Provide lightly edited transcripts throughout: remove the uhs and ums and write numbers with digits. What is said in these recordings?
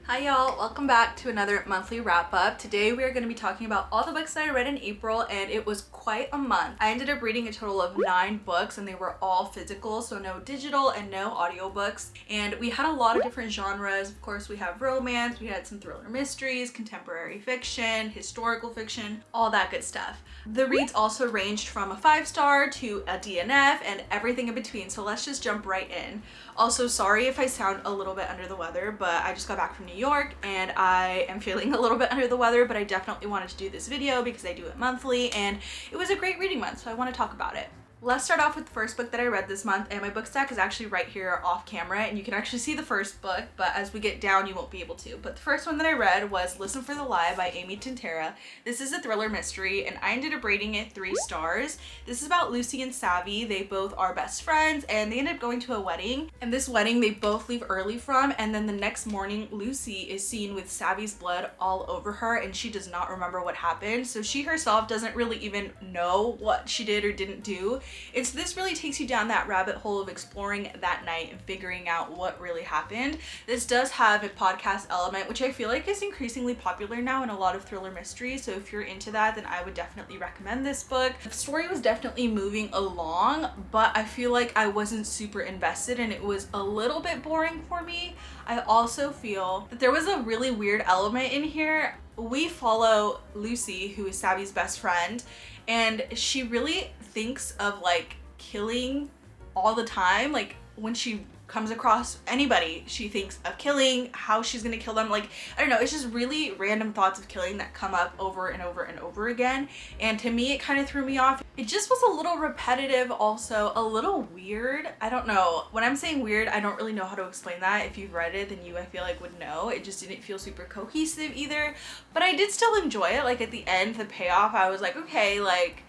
Hi y'all, welcome back to another monthly wrap up. Today we are going to be talking about all the books that I read in April, and it was quite a month. I ended up reading a total of 9 books and they were all physical, so no digital and no audiobooks. And we had a lot of different genres. Of course, we have romance, we had some thriller mysteries, contemporary fiction, historical fiction, all that good stuff. The reads also ranged from a 5-star to a DNF and everything in between, so let's just jump right in. Also, sorry if I sound a little bit under the weather, but I just got back from New York and I am feeling a little bit under the weather, but I definitely wanted to do this video because I do it monthly and it was a great reading month, so I want to talk about it. Let's start off with the first book that I read this month, and my book stack is actually right here off camera and you can actually see the first book, but as we get down you won't be able to. But the first one that I read was Listen for the Lie by Amy Tintera. This is a thriller mystery and I ended up rating it 3 stars. This is about Lucy and Savvy. They both are best friends and they end up going to a wedding, and this wedding they both leave early from, and then the next morning Lucy is seen with Savvy's blood all over her and she does not remember what happened, so she herself doesn't really even know what she did or didn't do. This really takes you down that rabbit hole of exploring that night and figuring out what really happened. This does have a podcast element, which I feel like is increasingly popular now in a lot of thriller mysteries, so if you're into that then I would definitely recommend this book. The story was definitely moving along, but I feel like I wasn't super invested and it was a little bit boring for me. I also feel that there was a really weird element in here. We follow Lucy, who is Savvy's best friend, and she really thinks of like killing all the time. Like when she comes across anybody, she thinks of killing, how she's gonna kill them. Like, I don't know, it's just really random thoughts of killing that come up over and over and over again. And to me, it kind of threw me off. It just was a little repetitive, also a little weird. I don't know. When I'm saying weird, I don't really know how to explain that. If you've read it, then you, I feel like, would know. It just didn't feel super cohesive either. But I did still enjoy it. Like at the end, the payoff, I was like, okay, like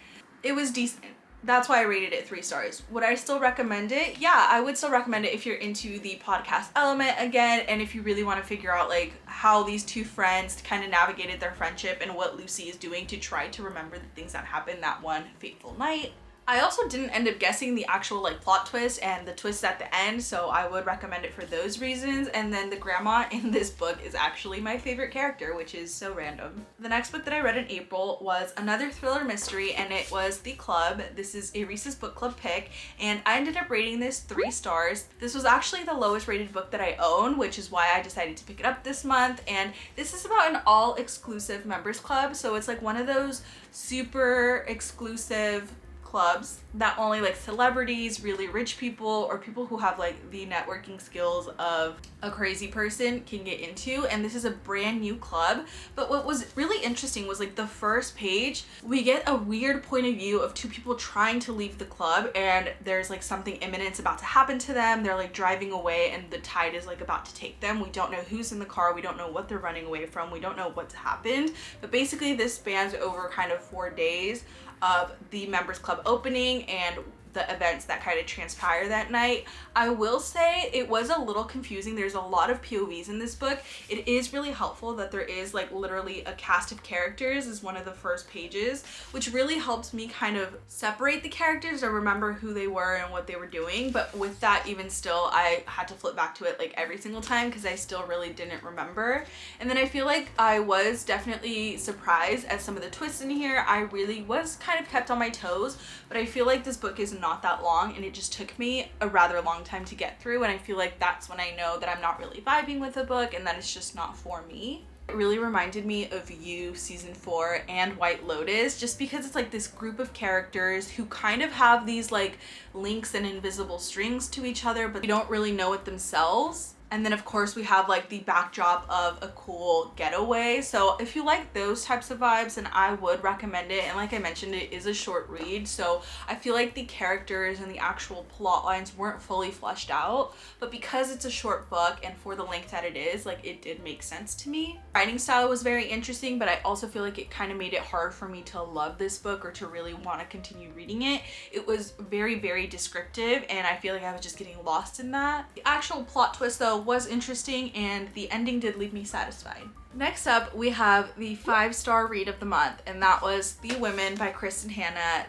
it was decent. That's why I rated it 3 stars. Would I still recommend it? Yeah, I would still recommend it if you're into the podcast element again, and if you really want to figure out like how these two friends kind of navigated their friendship and what Lucy is doing to try to remember the things that happened that one fateful night. I also didn't end up guessing the actual like plot twist and the twist at the end, so I would recommend it for those reasons. And then the grandma in this book is actually my favorite character, which is so random. The next book that I read in April was another thriller mystery, and it was The Club. This is a Reese's Book Club pick, and I ended up rating this 3 stars. This was actually the lowest rated book that I own, which is why I decided to pick it up this month. And this is about an all-exclusive members club, so it's like one of those super exclusive clubs that only like celebrities, really rich people, or people who have like the networking skills of a crazy person can get into. And this is a brand new club. But what was really interesting was like the first page, we get a weird point of view of 2 people trying to leave the club, and there's like something imminent about to happen to them. They're like driving away and the tide is like about to take them. We don't know who's in the car, we don't know what they're running away from, we don't know what's happened. But basically this spans over kind of 4 days of the members club opening and the events that kind of transpire that night. I will say it was a little confusing. There's a lot of POVs in this book. It is really helpful that there is like literally a cast of characters as one of the first pages, which really helped me kind of separate the characters or remember who they were and what they were doing. But with that, even still, I had to flip back to it like every single time because I still really didn't remember. And then I feel like I was definitely surprised at some of the twists in here. I really was kind of kept on my toes, but I feel like this book is not that long and it just took me a rather long time to get through, and I feel like that's when I know that I'm not really vibing with the book and that it's just not for me. It really reminded me of You season 4 and White Lotus, just because it's like this group of characters who kind of have these like links and invisible strings to each other, but they don't really know it themselves. And then of course we have like the backdrop of a cool getaway. So if you like those types of vibes, then I would recommend it. And like I mentioned, it is a short read, so I feel like the characters and the actual plot lines weren't fully fleshed out. But because it's a short book and for the length that it is, like it did make sense to me. Writing style was very interesting, but I also feel like it kind of made it hard for me to love this book or to really want to continue reading it. It was very, very descriptive and I feel like I was just getting lost in that. The actual plot twist though was interesting, and the ending did leave me satisfied. Next up, we have the 5-star read of the month, and that was The Women by Kristin.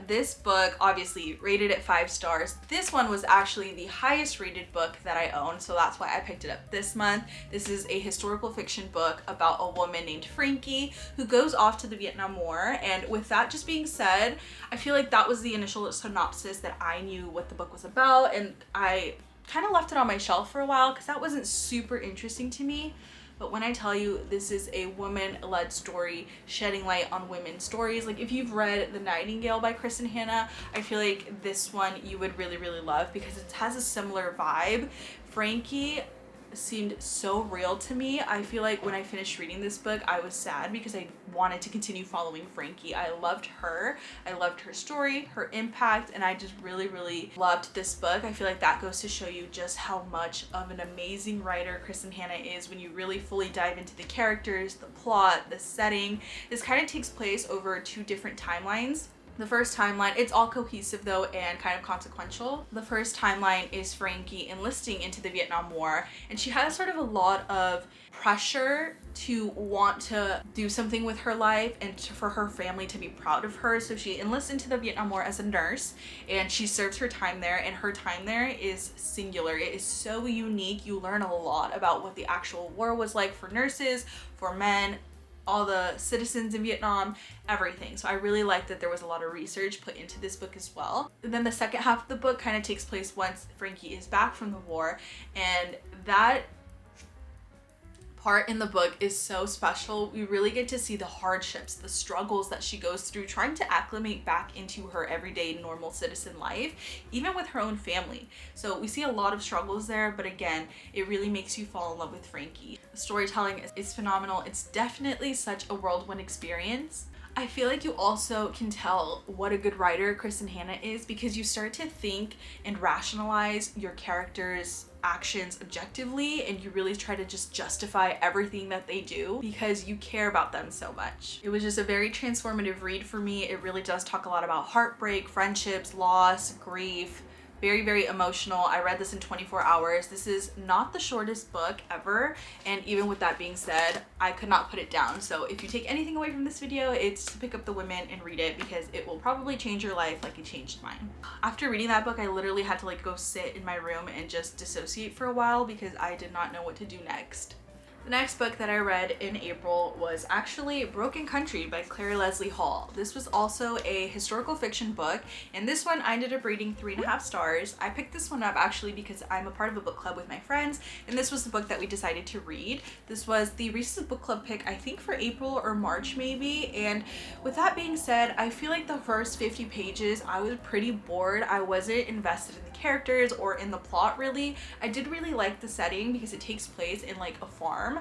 This book obviously rated at 5 stars. This one was actually the highest rated book that I own, so that's why I picked it up this month. This is a historical fiction book about a woman named Frankie who goes off to the Vietnam War, and with that just being said, I feel like that was the initial synopsis that I knew what the book was about, and I kind of left it on my shelf for a while because that wasn't super interesting to me. But when I tell you this is a woman-led story shedding light on women's stories, like if you've read The Nightingale by Kristin, I feel like this one you would really, really love because it has a similar vibe. Frankie seemed so real to me. I feel like when I finished reading this book, I was sad because I wanted to continue following Frankie. I loved her story, her impact, and I just really, really loved this book. I feel like that goes to show you just how much of an amazing writer Kristin is when you really fully dive into the characters, the plot, the setting. This kind of takes place over 2 different timelines. The first timeline, it's all cohesive though and kind of consequential. The first timeline is Frankie enlisting into the Vietnam War, and she has sort of a lot of pressure to want to do something with her life and for her family to be proud of her. So she enlists into the Vietnam War as a nurse, and she serves her time there, and her time there is singular. It is so unique. You learn a lot about what the actual war was like for nurses, for men, all the citizens in Vietnam, everything. So I really like that there was a lot of research put into this book as well. And then the second half of the book kind of takes place once Frankie is back from the war, and that part in the book is so special. We really get to see the hardships, the struggles that she goes through trying to acclimate back into her everyday normal citizen life, even with her own family. So we see a lot of struggles there, but again, it really makes you fall in love with Frankie. The storytelling is phenomenal. It's definitely such a whirlwind experience. I feel like you also can tell what a good writer Kristin is because you start to think and rationalize your characters' actions objectively, and you really try to just justify everything that they do because you care about them so much. It was just a very transformative read for me. It really does talk a lot about heartbreak, friendships, loss, grief. Very, very emotional. I read this in 24 hours. This is not the shortest book ever, and even with that being said, I could not put it down. So if you take anything away from this video, it's to pick up The Women and read it because it will probably change your life like it changed mine. After reading that book, I literally had to like go sit in my room and just dissociate for a while because I did not know what to do next. The next book that I read in April was actually Broken Country by Claire Leslie Hall. This was also a historical fiction book, and this one I ended up rating 3.5 stars. I picked this one up actually because I'm a part of a book club with my friends, and this was the book that we decided to read. This was the recent book club pick, I think for April or March maybe, and with that being said, I feel like the first 50 pages I was pretty bored. I wasn't invested in the characters or in the plot really. I did really like the setting because it takes place in like a farm.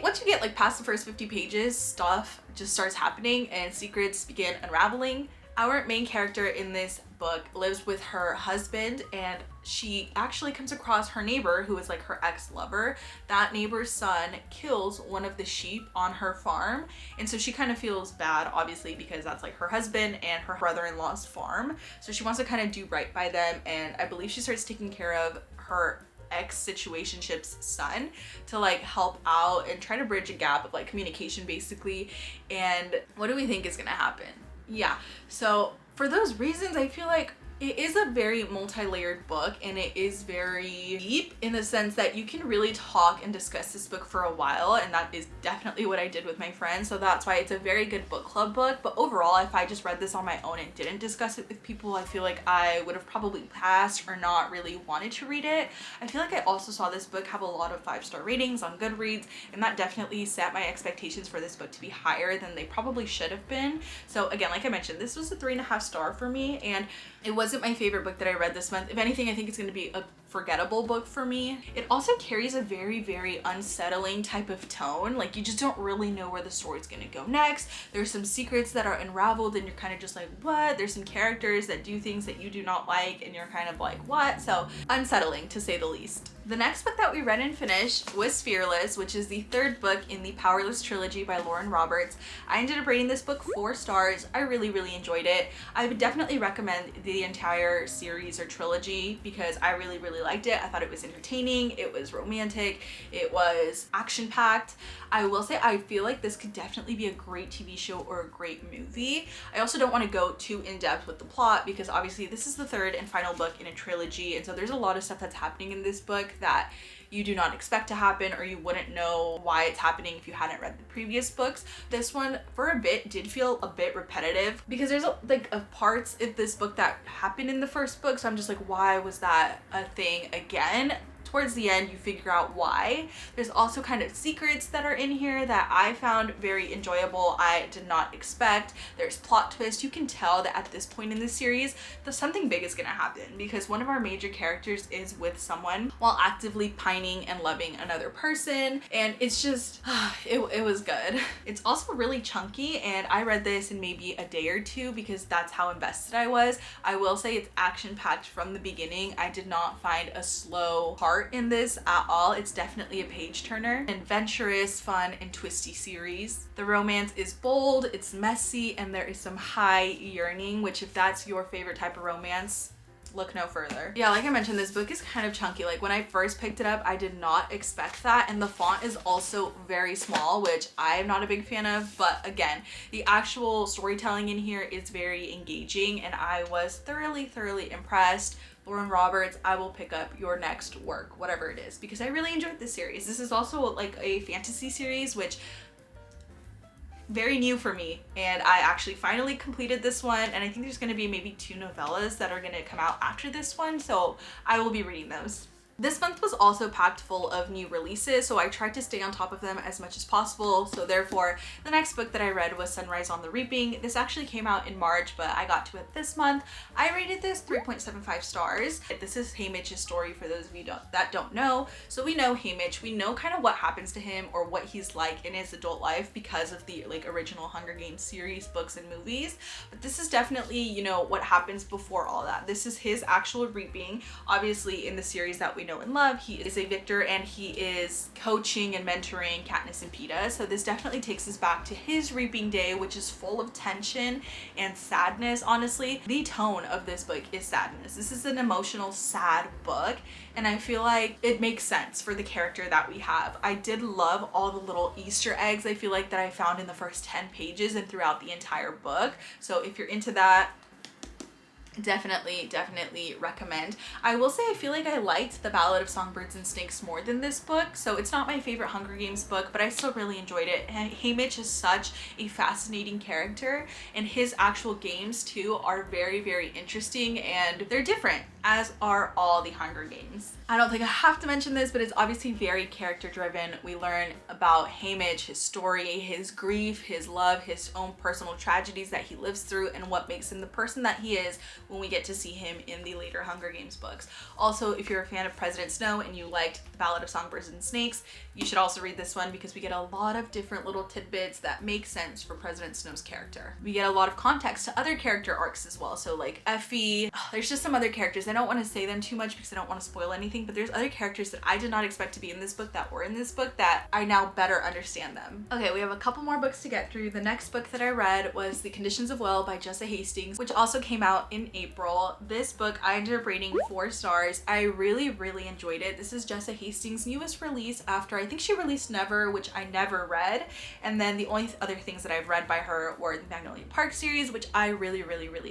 Once you get like past the first 50 pages, stuff just starts happening and secrets begin unraveling. Our main character in this book lives with her husband, and she actually comes across her neighbor who is like her ex-lover. That neighbor's son kills one of the sheep on her farm, and so she kind of feels bad obviously because that's like her husband and her brother-in-law's farm. So she wants to kind of do right by them, and I believe she starts taking care of her ex-situationship's son to like help out and try to bridge a gap of like communication basically. And what do we think is gonna happen? Yeah, so for those reasons, I feel like it is a very multi-layered book, and it is very deep in the sense that you can really talk and discuss this book for a while, and that is definitely what I did with my friends. So that's why it's a very good book club book. But overall, if I just read this on my own and didn't discuss it with people, I feel like I would have probably passed or not really wanted to read it. I feel like I also saw this book have a lot of 5-star ratings on Goodreads, and that definitely set my expectations for this book to be higher than they probably should have been. So again, like I mentioned, this was a 3.5 star for me, and it wasn't my favorite book that I read this month. If anything, I think it's going to be a forgettable book for me. It also carries a very, very unsettling type of tone. Like you just don't really know where the story's going to go next. There's some secrets that are unraveled and you're kind of just like, what? There's some characters that do things that you do not like and you're kind of like, what? So unsettling to say the least. The next book that we read and finished was Fearless, which is the 3rd book in the Powerless trilogy by Lauren Roberts. I ended up rating this book 4 stars. I really, really enjoyed it. I would definitely recommend the entire series or trilogy because I really, really really liked it. I thought it was entertaining, it was romantic, it was action-packed. I will say I feel like this could definitely be a great TV show or a great movie. I also don't want to go too in-depth with the plot because obviously this is the third and final book in a trilogy, and so there's a lot of stuff that's happening in this book that you do not expect to happen, or you wouldn't know why it's happening if you hadn't read the previous books. This one for a bit did feel a bit repetitive because there's parts of this book that happened in the first book, so I'm just like, why was that a thing again? Towards the end, you figure out why. There's also kind of secrets that are in here that I found very enjoyable. I did not expect. There's plot twists. You can tell that at this point in the series, that something big is gonna happen because one of our major characters is with someone while actively pining and loving another person. And it's just, it was good. It's also really chunky, and I read this in maybe a day or two because that's how invested I was. I will say it's action-packed from the beginning. I did not find a slow part in this at all. It's definitely a page turner. Adventurous, fun, and twisty series. The romance is bold, it's messy, and there is some high yearning, which if that's your favorite type of romance, look no further. Yeah, like I mentioned, this book is kind of chunky. Like when I first picked it up, I did not expect that, and the font is also very small, which I am not a big fan of, but again, the actual storytelling in here is very engaging, and I was thoroughly impressed. Lauren Roberts, I will pick up your next work, whatever it is, because I really enjoyed this series. This is also like a fantasy series, which very new for me, and I actually finally completed this one, and I think there's going to be maybe 2 novellas that are going to come out after this one, so I will be reading those. This month was also packed full of new releases, so I tried to stay on top of them as much as possible. So therefore, the next book that I read was Sunrise on the Reaping. This actually came out in March, but I got to it this month. I rated this 3.75 stars. This is Haymitch's story for those of you that don't know. So we know Haymitch, we know kind of what happens to him or what he's like in his adult life because of the original Hunger Games series, books and movies. But this is definitely, you know, what happens before all that. This is his actual reaping. Obviously in the series that we know and love, he is a victor and he is coaching and mentoring Katniss and Peeta. So this definitely takes us back to his reaping day, which is full of tension and sadness. Honestly, the tone of this book is sadness. This is an emotional, sad book, and I feel like it makes sense for the character that we have. I did love all the little Easter eggs I feel like that I found in the first 10 pages and throughout the entire book. So if you're into that, definitely recommend. I will say I feel like I liked The Ballad of Songbirds and Snakes more than this book, so it's not my favorite Hunger Games book, but I still really enjoyed it. And Haymitch is such a fascinating character, and his actual games too are very interesting, and they're different, as are all the Hunger Games. I don't think I have to mention this, but it's obviously very character driven. We learn about Haymitch, his story, his grief, his love, his own personal tragedies that he lives through, and what makes him the person that he is when we get to see him in the later Hunger Games books. Also, if you're a fan of President Snow and you liked The Ballad of Songbirds and Snakes, you should also read this one because we get a lot of different little tidbits that make sense for President Snow's character. We get a lot of context to other character arcs as well. So like Effie, there's just some other characters. I don't want to say them too much because I don't want to spoil anything, but there's other characters that I did not expect to be in this book that were in this book that I now better understand them. Okay, we have a couple more books to get through. The next book that I read was The Conditions of Will by Jessa Hastings, which also came out in April. This book I ended up rating 4 stars. I really enjoyed it. This is Jessa Hastings' newest release after I think she released Never, which I never read, and then the only other things that I've read by her were the Magnolia Park series, which I really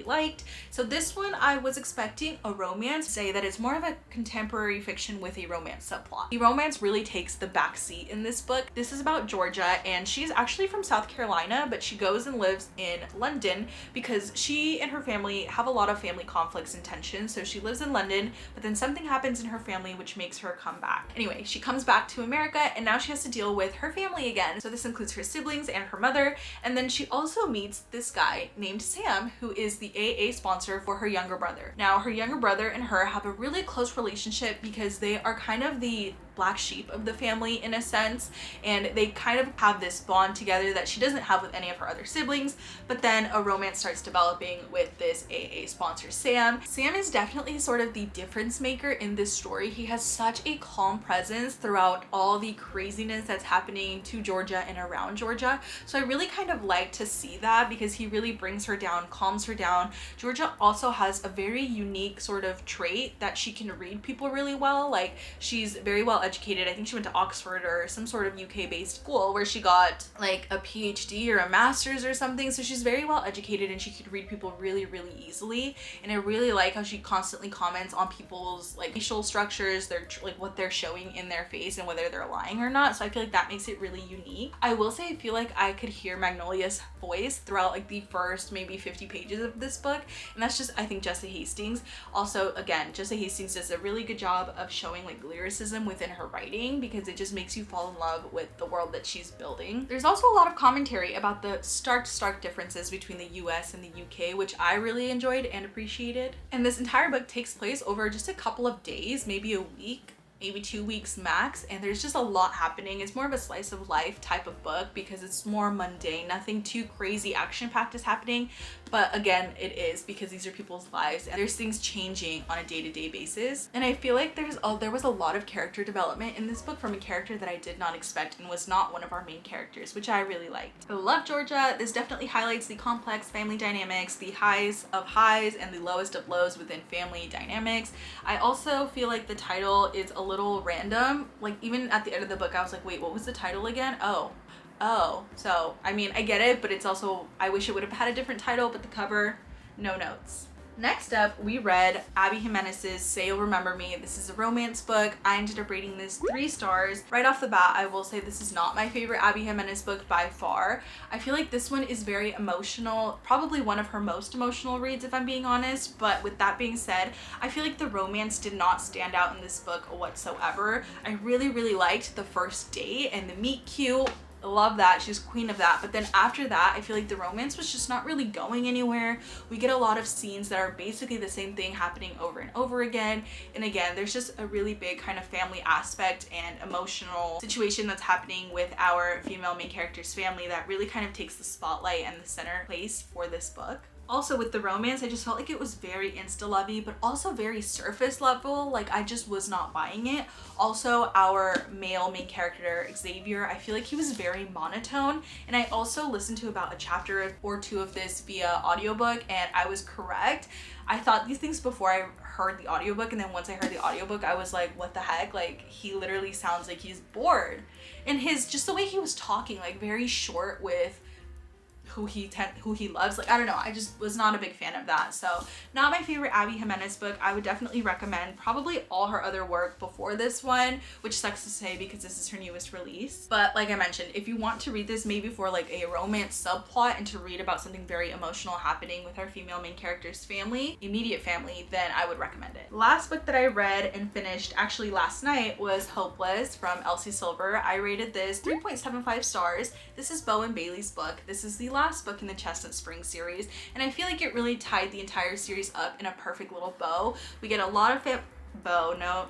liked. So this one I was expecting a romance, say that it's more of a contemporary fiction with a romance subplot. The romance really takes the back seat in this book. This is about Georgia, and she's actually from South Carolina, but she goes and lives in London because she and her family have a lot of family conflicts and tensions. So she lives in London, but then something happens in her family which makes her come back. Anyway, she comes back to America, and now she has to deal with her family again. So this includes her siblings and her mother, and then she also meets this guy named Sam, who is the AA sponsor for her younger brother. Now, her younger brother and her have a really close relationship because they are kind of the black sheep of the family in a sense, and they kind of have this bond together that she doesn't have with any of her other siblings. But then a romance starts developing with this AA sponsor, Sam. Sam is definitely sort of the difference maker in this story. He has such a calm presence throughout all the craziness that's happening to Georgia and around Georgia. So I really kind of like to see that because he really brings her down, calms her down. Georgia also has a very unique sort of trait that she can read people really well. Like, she's very well educated. I think she went to Oxford or some sort of UK based school where she got like a PhD or a master's or something. So she's very well educated and she could read people really, really easily. And I really like how she constantly comments on people's like facial structures, their like what they're showing in their face and whether they're lying or not. So I feel like that makes it really unique. I will say I feel like I could hear Magnolia's voice throughout like the first maybe 50 pages of this book, and that's just, I think, Jessa Hastings. Also, again, Jessa Hastings does a really good job of showing like lyricism within her writing because it just makes you fall in love with the world that she's building. There's also a lot of commentary about the stark differences between the US and the UK, which I really enjoyed and appreciated. And this entire book takes place over just a couple of days, maybe a week, maybe 2 weeks max, and there's just a lot happening. It's more of a slice of life type of book because it's more mundane. Nothing too crazy action-packed is happening, but again, it is because these are people's lives and there's things changing on a day-to-day basis. And I feel like there was a lot of character development in this book from a character that I did not expect and was not one of our main characters, which I really liked. I love Georgia. This definitely highlights the complex family dynamics, the highs of highs and the lowest of lows within family dynamics. I also feel like the title is a little random. Like, even at the end of the book I was like, wait, what was the title again? Oh, so I mean, I get it, but it's also, I wish it would have had a different title. But the cover, no notes. Next up, we read Abby Jimenez's Say You'll Remember Me. This is a romance book. I ended up rating this 3 stars. Right off the bat, I will say this is not my favorite Abby Jimenez book by far. I feel like this one is very emotional, probably one of her most emotional reads if I'm being honest. But with that being said, I feel like the romance did not stand out in this book whatsoever. I really liked the first date and the meet cute. I love that. She's queen of that. But then after that, I feel like the romance was just not really going anywhere. We get a lot of scenes that are basically the same thing happening over and over again. And again, there's just a really big kind of family aspect and emotional situation that's happening with our female main character's family that really kind of takes the spotlight and the center place for this book. Also with the romance, I just felt like it was very insta-lovey, but also very surface level. Like, I just was not buying it. Also, our male main character, Xavier, I feel like he was very monotone. And I also listened to about a chapter or 2 of this via audiobook, and I was correct. I thought these things before I heard the audiobook, and then once I heard the audiobook, I was like, what the heck? Like, he literally sounds like he's bored. And just the way he was talking, like very short with who he loves. Like, I don't know, I just was not a big fan of that. So not my favorite Abby Jimenez book. I would definitely recommend probably all her other work before this one, which sucks to say because this is her newest release. But like I mentioned, if you want to read this maybe for like a romance subplot and to read about something very emotional happening with our female main character's family, immediate family, then I would recommend it. Last book that I read and finished actually last night was Hopeless from Elsie Silver. I rated this 3.75 stars. This is Bo and Bailey's book. This is the last book in the Chestnut Spring series, and I feel like it really tied the entire series up in a perfect little bow. We get a lot of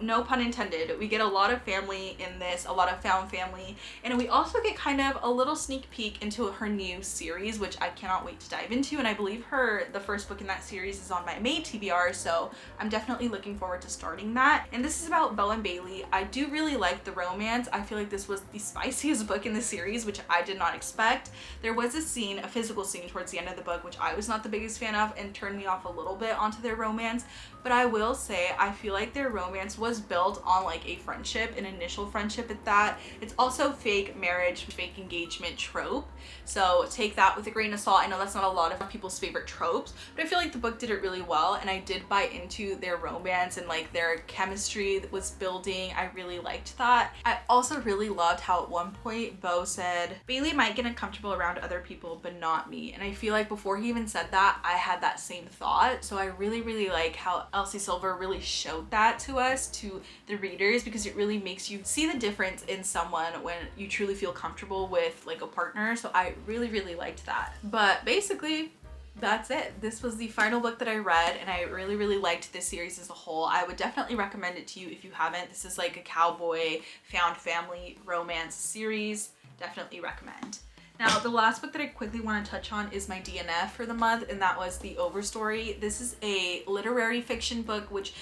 no pun intended. We get a lot of family in this, a lot of found family, and we also get kind of a little sneak peek into her new series, which I cannot wait to dive into. And I believe the first book in that series is on my May TBR, so I'm definitely looking forward to starting that. And this is about Bo and Bailey. I do really like the romance. I feel like this was the spiciest book in the series, which I did not expect. There was a physical scene towards the end of the book, which I was not the biggest fan of and turned me off a little bit onto their romance. But I will say, I feel like their romance was built on like a friendship, an initial friendship at that. It's also fake marriage, fake engagement trope. So take that with a grain of salt. I know that's not a lot of people's favorite tropes, but I feel like the book did it really well, and I did buy into their romance and like their chemistry that was building. I really liked that. I also really loved how at one point Bo said, Bailey might get uncomfortable around other people, but not me. And I feel like before he even said that, I had that same thought. So I really like how Elsie Silver really showed that to us, to the readers, because it really makes you see the difference in someone when you truly feel comfortable with like a partner. So I really liked that. But basically, that's it. This was the final book that I read, and I really, really liked this series as a whole. I would definitely recommend it to you if you haven't. This is like a cowboy found family romance series. Definitely recommend. Now, the last book that I quickly want to touch on is my DNF for the month, and that was The Overstory. This is a literary fiction book, which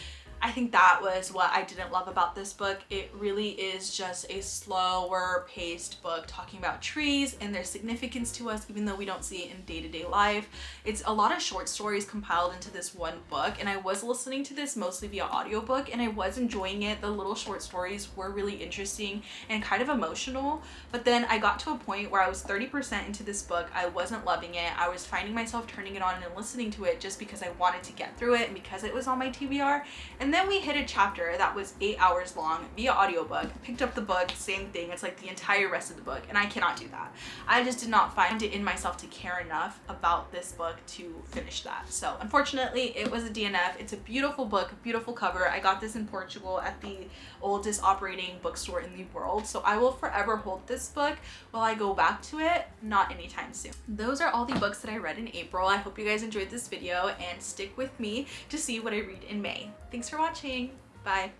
I think that was what I didn't love about this book. It really is just a slower paced book talking about trees and their significance to us, even though we don't see it in day-to-day life. It's a lot of short stories compiled into this one book, and I was listening to this mostly via audiobook, and I was enjoying it. The little short stories were really interesting and kind of emotional, but then I got to a point where I was 30% into this book. I wasn't loving it. I was finding myself turning it on and listening to it just because I wanted to get through it and because it was on my TBR. And then we hit a chapter that was 8 hours long via audiobook, picked up the book, same thing. It's like the entire rest of the book, and I cannot do that. I just did not find it in myself to care enough about this book to finish that. So unfortunately, it was a DNF. It's a beautiful book, beautiful cover. I got this in Portugal at the oldest operating bookstore in the world. So I will forever hold this book while I go back to it, not anytime soon. Those are all the books that I read in April. I hope you guys enjoyed this video and stick with me to see what I read in May. Thanks for watching. Bye.